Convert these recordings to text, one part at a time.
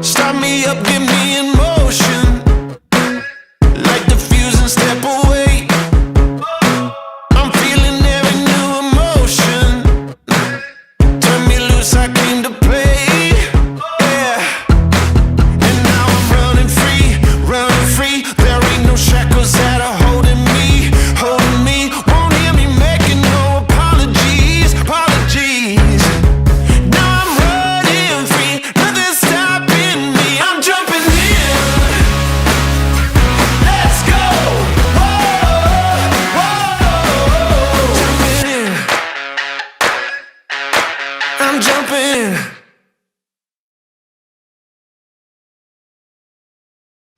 Start me up, get me in motion. Light the fuse and step away. I'm feeling every new emotion. Turn me loose, I came to play. Yeah. And now I'm running free, running free. There ain't no shackles that are holding me, holding me. Won't hear me making no apologies, apologies. Now I'm running free, nothing's stopping me. I'm jumping in. Let's go. Whoa, whoa. Jumping in. I'm jumping.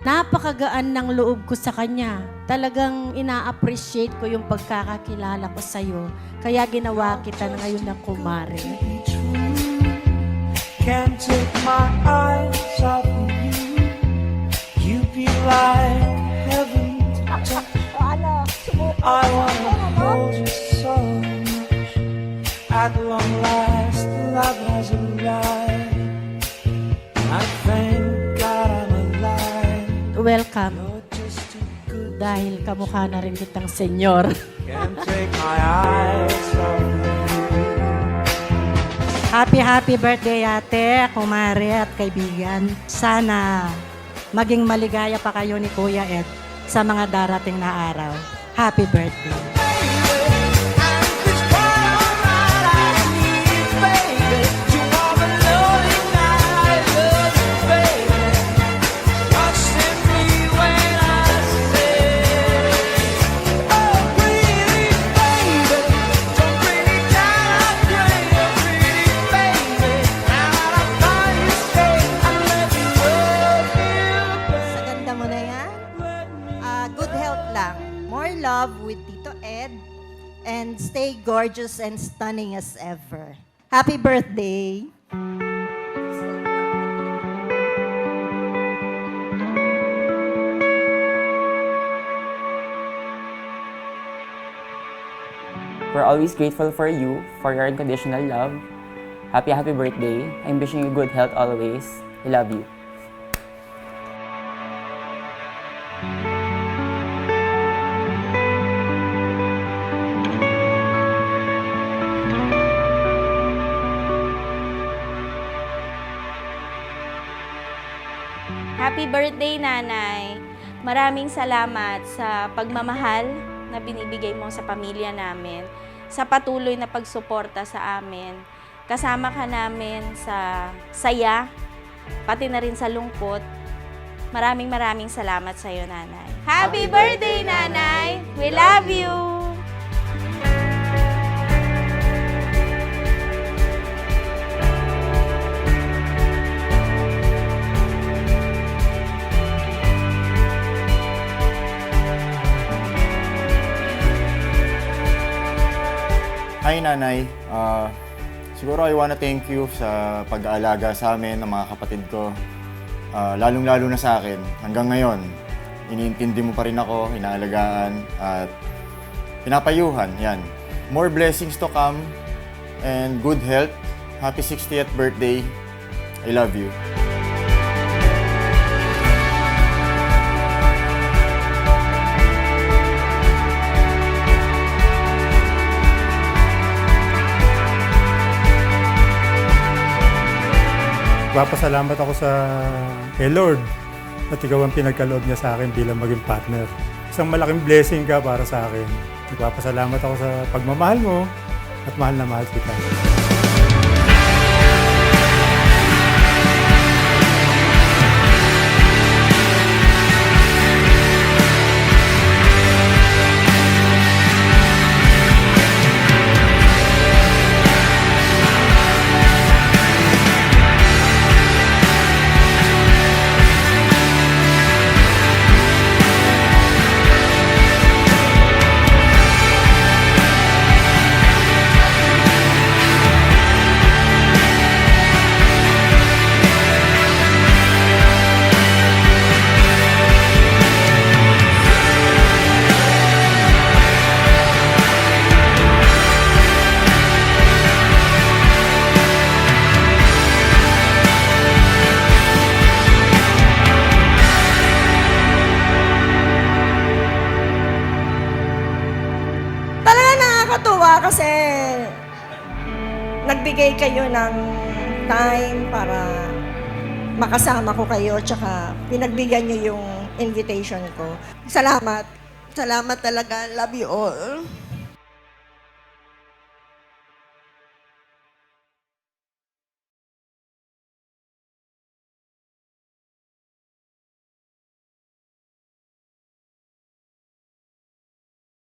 Napakagaan ng loob ko sa kanya. Talagang ina-appreciate ko yung pagkakakilala ko sa'yo. Kaya ginawa kita na ngayon na kumare. Can't take my eyes off of you. You be like heaven to touch. I wanna hold you so much. At long last, love has arrived. I thank God I'm alive. Welcome. You're just too good. Dahil kamukha na rin kitang senyor. Can't take my eyes off of you. Happy birthday ate, kumare at kaibigan. Sana maging maligaya pa kayo ni Kuya Ed sa mga darating na araw. Happy birthday. Sa ganda mo na yan. Good health lang. More love with Tito Ed. And stay gorgeous and stunning as ever. Happy birthday. We're always grateful for you, for your unconditional love. Happy birthday. I'm wishing you good health always. I love you. Happy birthday, Nanay. Maraming salamat sa pagmamahal na binibigay mo sa pamilya namin, sa patuloy na pagsuporta sa amin. Kasama ka namin sa saya, pati na rin sa lungkot. Maraming salamat sa iyo, Nanay. Happy birthday, Nanay! We love you! Hi Nanay, siguro I wanna thank you sa pag-aalaga sa amin ng mga kapatid ko. Lalong-lalo na sa akin. Hanggang ngayon, iniintindi mo pa rin ako, inaalagaan at pinapayuhan. Yan. More blessings to come and good health. Happy 60th birthday. I love you. Nagpapasalamat ako kay Lord at ikaw ang pinagkaloob niya sa akin bilang maging partner. Isang malaking blessing ka para sa akin. Nagpapasalamat ako sa pagmamahal mo at mahal na mahal kita. nagbigay kayo ng time para makasama ko kayo, tsaka pinagbigyan nyo yung invitation ko. Salamat. Salamat talaga. Love you all.